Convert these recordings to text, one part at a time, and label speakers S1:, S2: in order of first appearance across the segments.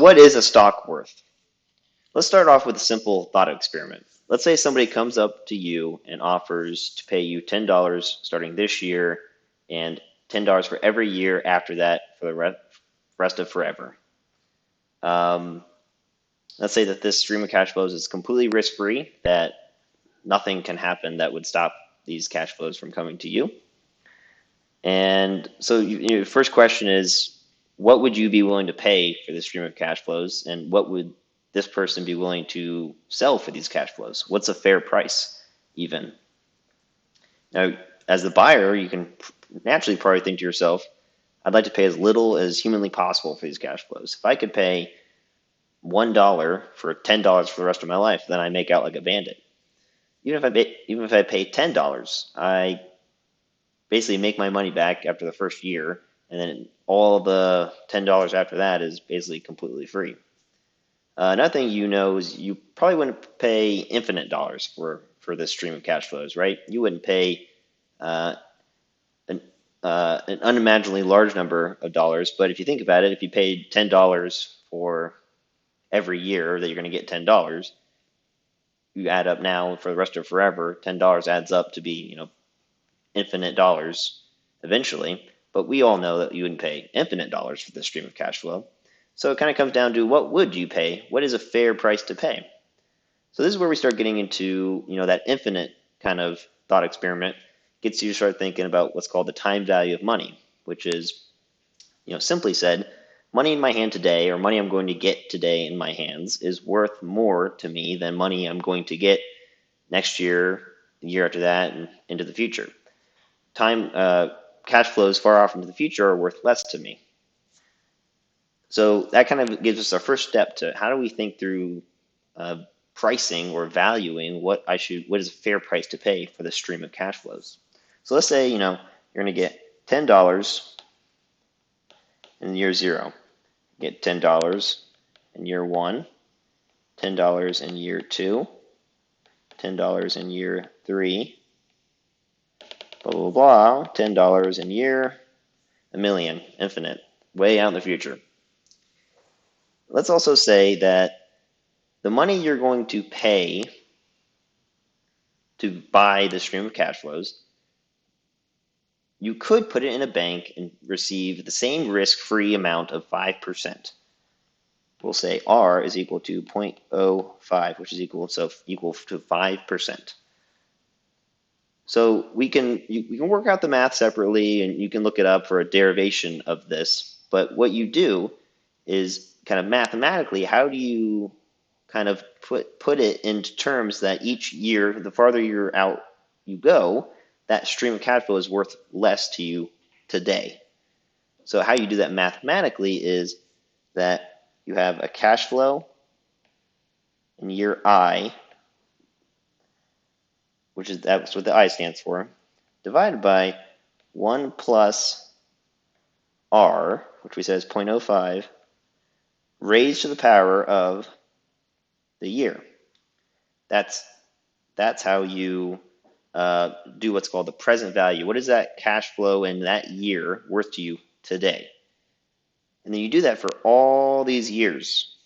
S1: what is a stock worth? Let's start off with a simple thought experiment. Let's say somebody comes up to you and offers to pay you $10 starting this year and $10 for every year after that for the rest of forever. Let's say that this stream of cash flows is completely risk-free, that nothing can happen that would stop these cash flows from coming to you. And so your first question is, what would you be willing to pay for this stream of cash flows, and what would this person be willing to sell for these cash flows? What's a fair price even? Now, as the buyer, you can naturally probably think to yourself, I'd like to pay as little as humanly possible for these cash flows. If I could pay $1 for $10 for the rest of my life, then I make out like a bandit. Even if I pay $10, I basically make my money back after the first year, and then all the $10 after that is basically completely free. Another thing you know is you probably wouldn't pay infinite dollars for this stream of cash flows, right? You wouldn't pay an unimaginably large number of dollars, but if you think about it, if you paid $10 for every year that you're going to get $10, you add up now for the rest of forever, $10 adds up to be, infinite dollars eventually, but we all know that you wouldn't pay infinite dollars for this stream of cash flow. So it kind of comes down to, what would you pay? What is a fair price to pay? So this is where we start getting into, that infinite kind of thought experiment. Gets you to start thinking about what's called the time value of money, which is, simply said, money in my hand today, or money I'm going to get today in my hands, is worth more to me than money I'm going to get next year, the year after that, and into the future. Cash flows far off into the future are worth less to me. So that kind of gives us our first step to how do we think through pricing or valuing what is a fair price to pay for the stream of cash flows. So let's say, you're going to get $10 in year 0, get $10 in year 1, $10 in year 2, $10 in year 3, blah, blah, blah, $10 in year, a million, infinite, way out in the future. Let's also say that the money you're going to pay to buy the stream of cash flows, you could put it in a bank and receive the same risk-free amount of 5%. We'll say R is equal to 0.05, which is equal to 5%. So we can work out the math separately, and you can look it up for a derivation of this. But what you do is kind of mathematically, how do you kind of put it into terms that each year, the farther you're out you go, that stream of cash flow is worth less to you today. So how you do that mathematically is that you have a cash flow in year I, that's what the I stands for, divided by 1 plus R, which we said is 0.05, raised to the power of the year. That's how you do what's called the present value. What is that cash flow in that year worth to you today? And then you do that for all these years.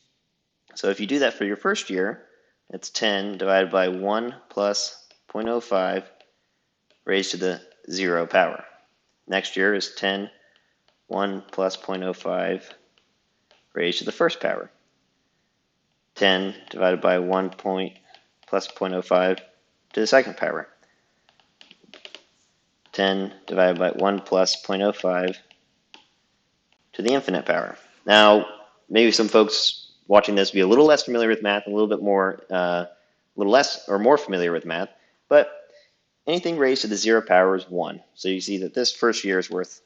S1: So if you do that for your first year, it's 10 divided by 1 plus 0.05 raised to the 0 power. Next year is 10, 1 plus 0.05 raised to the first power. 10 divided by 1 plus 0.05 to the second power. 10 divided by 1 plus 0.05 to the infinite power. Now, maybe some folks watching this will be a little less familiar with math, and a little bit more, more familiar with math, but anything raised to the 0 power is 1. So you see that this first year is worth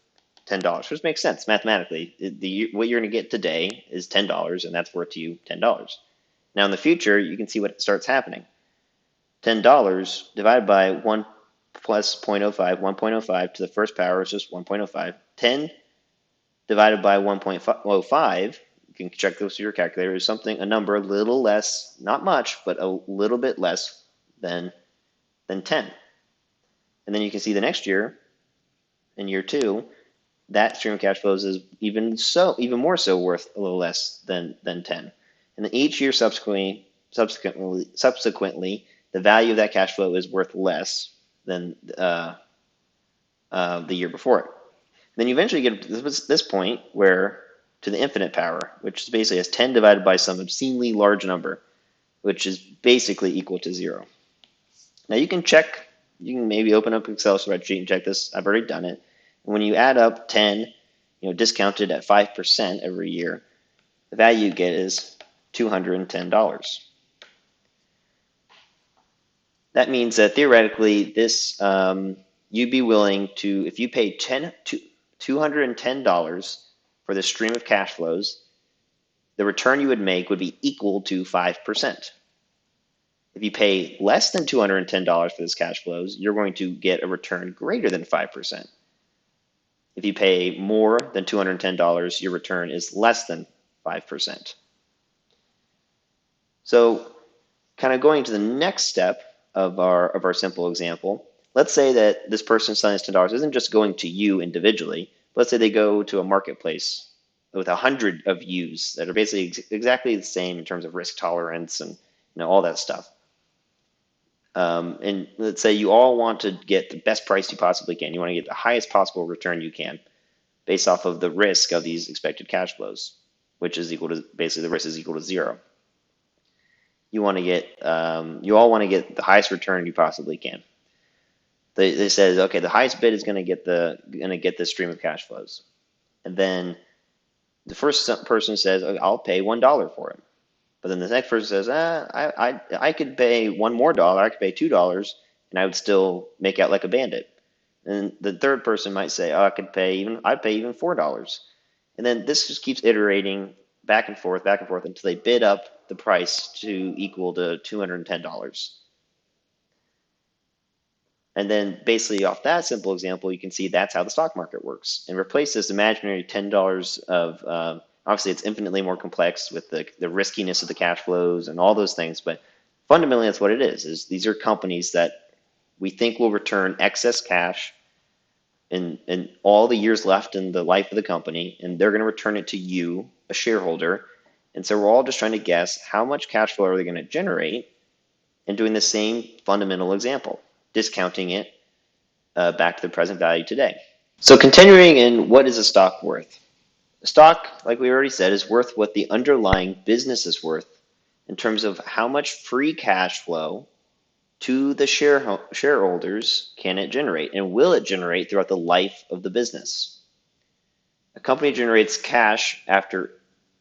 S1: $10, which makes sense mathematically. What you're going to get today is $10, and that's worth to you $10. Now in the future, you can see what starts happening. $10 divided by 1 plus 0.05, 1.05 to the first power is just 1.05. 10 divided by 1.05, you can check this with your calculator, is a number a little less, not much, but a little bit less than 10. And then you can see the next year, in year 2, that stream of cash flows is even more so worth a little less than 10. And then each year subsequently, the value of that cash flow is worth less than the year before it. Then you eventually get to this point where to the infinite power, which is basically as 10 divided by some obscenely large number, which is basically equal to 0. Now you can maybe open up Excel spreadsheet and check this. I've already done it. And when you add up 10, discounted at 5% every year, the value you get is $210. That means that theoretically, you'd be willing to, if you paid $210 for the stream of cash flows, the return you would make would be equal to 5%. If you pay less than $210 for this cash flows, you're going to get a return greater than 5%. If you pay more than $210, your return is less than 5%. So kind of going to the next step of our simple example, let's say that this person selling this $10 isn't just going to you individually. Let's say they go to a marketplace with 100 of yous that are basically exactly the same in terms of risk tolerance and all that stuff. And let's say you all want to get the best price you possibly can. You want to get the highest possible return you can based off of the risk of these expected cash flows, which is equal to, basically the risk is equal to 0. You want to get, you all want to get the highest return you possibly can. They said, okay, the highest bid is going to get the stream of cash flows. And then the first person says, okay, I'll pay $1 for it. But then the next person says, I could pay one more dollar, I could pay $2, and I would still make out like a bandit. And the third person might say, oh, I'd pay even $4. And then this just keeps iterating back and forth until they bid up the price to equal to $210. And then basically off that simple example, you can see that's how the stock market works. And replace this imaginary $10 of, obviously it's infinitely more complex with the riskiness of the cash flows and all those things, but fundamentally that's what it is these are companies that we think will return excess cash in all the years left in the life of the company, and they're going to return it to you, a shareholder. And so we're all just trying to guess how much cash flow are they going to generate, and doing the same fundamental example, discounting it back to the present value today. So continuing in, what is a stock worth? A stock, like we already said, is worth what the underlying business is worth in terms of how much free cash flow to the shareholders can it generate, and will it generate throughout the life of the business. A company generates cash after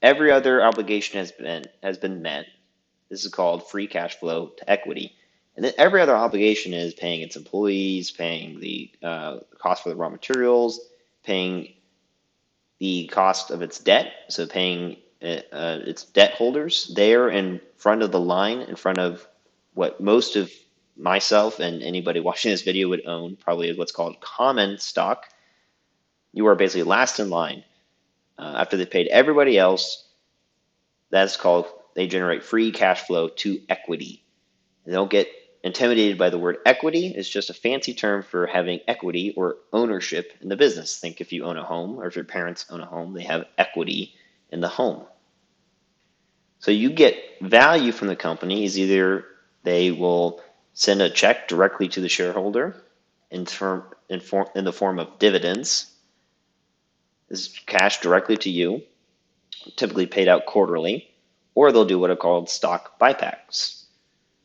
S1: every other obligation has been met. This is called free cash flow to equity. And then every other obligation is paying its employees, paying the cost for the raw materials, paying the cost of its debt, so paying its debt holders there in front of the line, in front of what most of myself and anybody watching this video would own, probably is what's called common stock. You are basically last in line. After they paid everybody else, that's called, they generate free cash flow to equity. They don't get intimidated by the word equity. It's just a fancy term for having equity or ownership in the business. Think if you own a home, or if your parents own a home, they have equity in the home. So you get value from the company is either they will send a check directly to the shareholder in the form of dividends. This is cash directly to you, typically paid out quarterly, or they'll do what are called stock buybacks.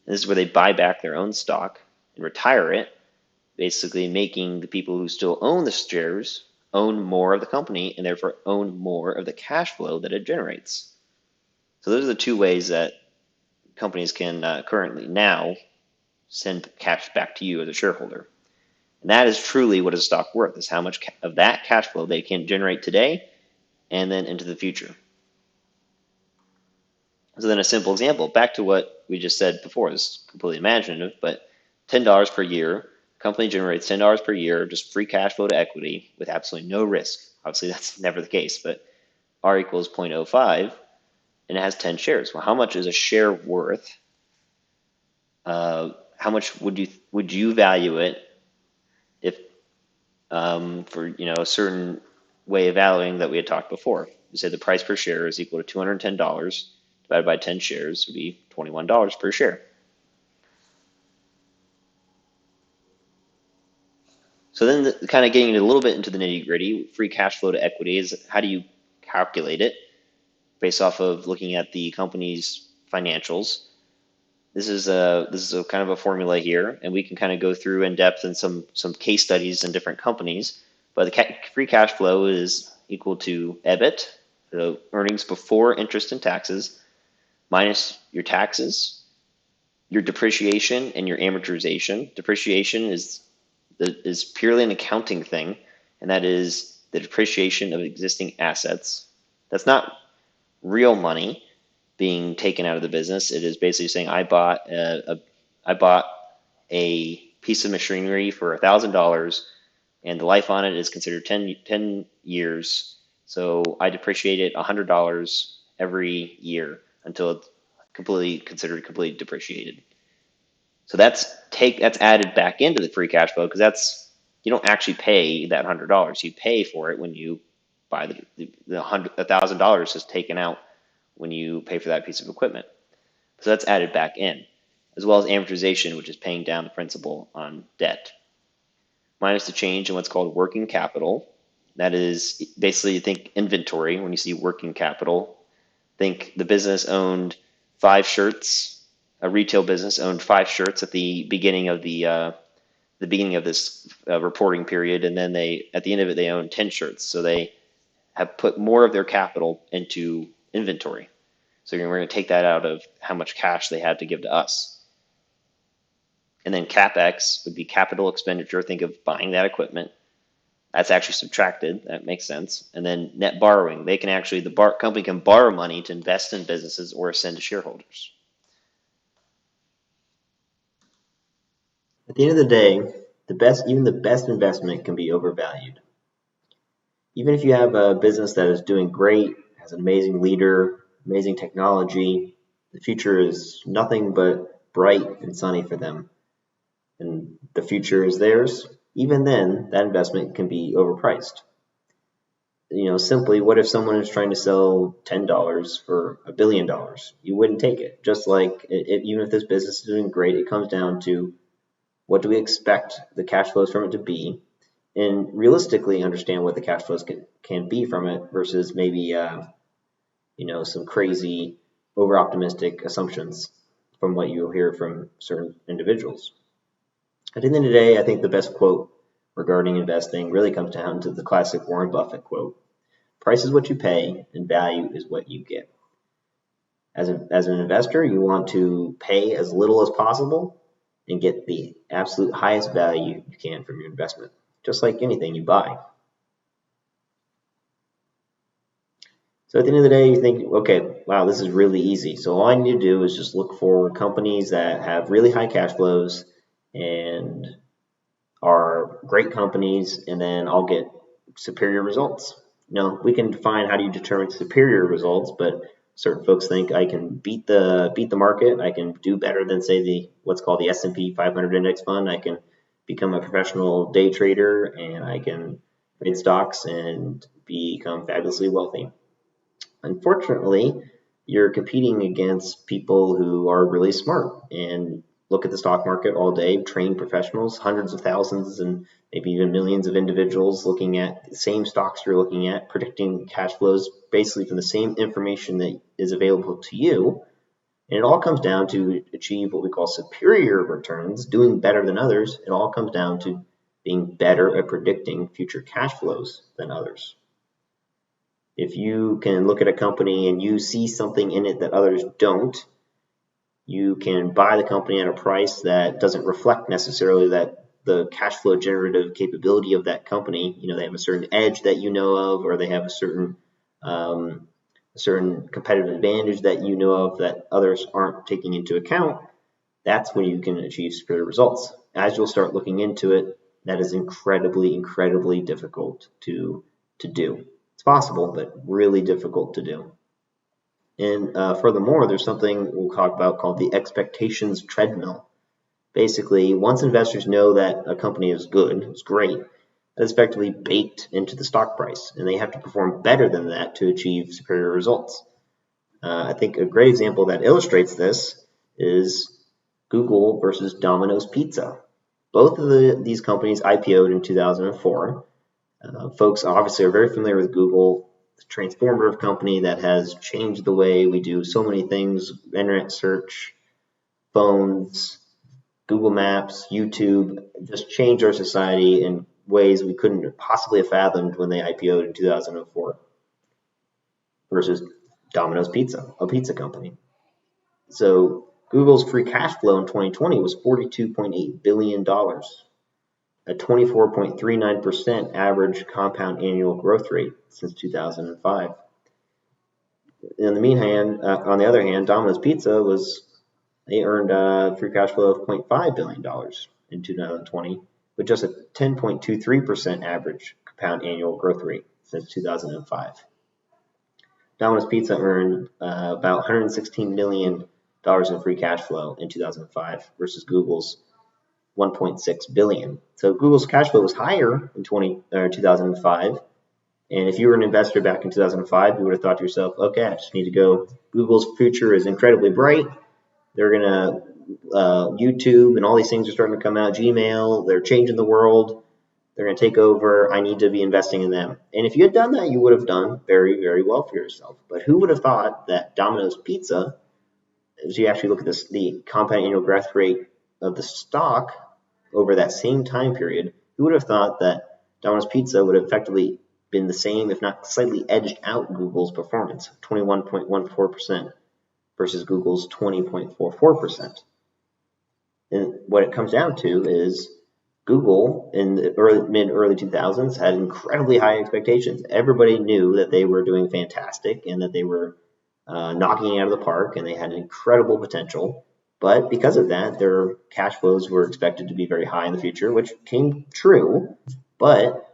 S1: This is where they buy back their own stock and retire it, basically making the people who still own the shares own more of the company and therefore own more of the cash flow that it generates. So those are the two ways that companies can currently now send cash back to you as a shareholder. And that is truly what is a stock worth, is how much of that cash flow they can generate today and then into the future. So then a simple example, back to what we just said before, is completely imaginative, but $10 per year, company generates $10 per year, just free cash flow to equity with absolutely no risk. Obviously that's never the case, but R equals 0.05, and it has 10 shares. Well, how much is a share worth? How much would you value it if for a certain way of valuing that we had talked before. We said the price per share is equal to $210 divided by 10 shares would be $21 per share. So then kind of getting a little bit into the nitty gritty, free cash flow to equity is how do you calculate it based off of looking at the company's financials. This is a kind of a formula here, and we can kind of go through in depth in some case studies in different companies. But the free cash flow is equal to EBIT, the earnings before interest and taxes, minus your taxes, your depreciation, and your amortization. Depreciation is purely an accounting thing, and that is the depreciation of existing assets. That's not real money being taken out of the business. It is basically saying I bought a piece of machinery for $1,000, and the life on it is considered 10 years. So I depreciate it $100 every year until it's considered completely depreciated. So that's added back into the free cash flow, because you don't actually pay that $100. You pay for it when you buy the $1,000 is taken out when you pay for that piece of equipment. So that's added back in, as well as amortization, which is paying down the principal on debt, minus the change in what's called working capital. That is basically, you think inventory when you see working capital. Think the business owned 5 shirts. A retail business owned 5 shirts at the beginning of this reporting period, and then at the end of it they own 10 shirts. So they have put more of their capital into inventory. So we're going to take that out of how much cash they had to give to us. And then CapEx would be capital expenditure. Think of buying that equipment. That's actually subtracted. That makes sense. And then net borrowing. The company can borrow money to invest in businesses or send to shareholders.
S2: At the end of the day, even the best investment can be overvalued. Even if you have a business that is doing great, has an amazing leader, amazing technology, the future is nothing but bright and sunny for them, and the future is theirs. Even then, that investment can be overpriced. Simply, what if someone is trying to sell $10 for $1 billion? You wouldn't take it. Just like even if this business is doing great, it comes down to what do we expect the cash flows from it to be, and realistically understand what the cash flows can be from it versus maybe some crazy over-optimistic assumptions from what you hear from certain individuals. At the end of the day, I think the best quote regarding investing really comes down to the classic Warren Buffett quote: price is what you pay and value is what you get. As an investor, you want to pay as little as possible and get the absolute highest value you can from your investment, just like anything you buy. So at the end of the day, you think, okay, wow, this is really easy. So all I need to do is just look for companies that have really high cash flows and are great companies, and then I'll get superior results. We can define how do you determine superior results, but certain folks think I can beat the market. I can do better than, say, what's called the S&P 500 index fund. I can become a professional day trader, and I can trade stocks and become fabulously wealthy. Unfortunately, you're competing against people who are really smart and look at the stock market all day, trained professionals, hundreds of thousands and maybe even millions of individuals looking at the same stocks you're looking at, predicting cash flows basically from the same information that is available to you. And it all comes down to achieve what we call superior returns, doing better than others. It all comes down to being better at predicting future cash flows than others. If you can look at a company and you see something in it that others don't, you can buy the company at a price that doesn't reflect necessarily that the cash flow generative capability of that company. They have a certain edge that you know of, or they have a certain competitive advantage that you know of that others aren't taking into account. That's when you can achieve superior results. As you'll start looking into it, that is incredibly, incredibly difficult to do. It's possible, but really difficult to do. And furthermore, there's something we'll talk about called the expectations treadmill. Basically, once investors know that a company is good, it's great, That is effectively baked into the stock price, and they have to perform better than that to achieve superior results. I think a great example that illustrates this is Google versus Domino's Pizza. Both of these companies IPO'd in 2004. Folks obviously are very familiar with Google, a transformative company that has changed the way we do so many things: internet search, phones, Google Maps, YouTube, just changed our society in ways we couldn't possibly have fathomed when they IPO'd in 2004, versus Domino's Pizza, a pizza company. So Google's free cash flow in 2020 was $42.8 billion, a 24.39% average compound annual growth rate since 2005. On the other hand, Domino's Pizza they earned free cash flow of $0.5 billion in 2020, with just a 10.23% average compound annual growth rate since 2005. Domino's Pizza earned about $116 million in free cash flow in 2005 versus Google's $1.6 billion. So Google's cash flow was higher in 2005. And if you were an investor back in 2005, you would have thought to yourself, okay, I just need to go. Google's future is incredibly bright. They're going to, YouTube and all these things are starting to come out, Gmail, they're changing the world. They're going to take over. I need to be investing in them. And if you had done that, you would have done very, very well for yourself. But who would have thought that Domino's Pizza, as you actually look at the compound annual growth rate of the stock over that same time period, who would have thought that Domino's Pizza would have effectively been the same, if not slightly edged out Google's performance, 21.14% versus Google's 20.44%. And what it comes down to is Google in the mid-early 2000s had incredibly high expectations. Everybody knew that they were doing fantastic and that they were knocking it out of the park, and they had incredible potential. But because of that, their cash flows were expected to be very high in the future, which came true, but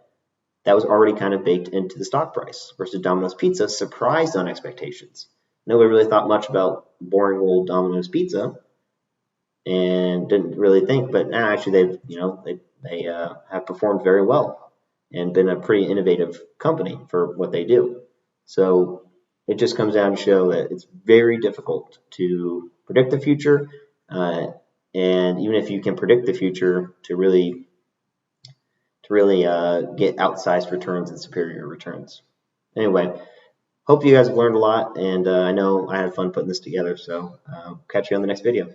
S2: that was already kind of baked into the stock price. Versus Domino's Pizza surprised on expectations. Nobody really thought much about boring old Domino's Pizza, and didn't really think, but now actually they have performed very well and been a pretty innovative company for what they do. So it just comes down to show that it's very difficult to predict the future, and even if you can predict the future, to really get outsized returns and superior returns. Anyway, hope you guys have learned a lot, and I know I had fun putting this together. So catch you on the next video.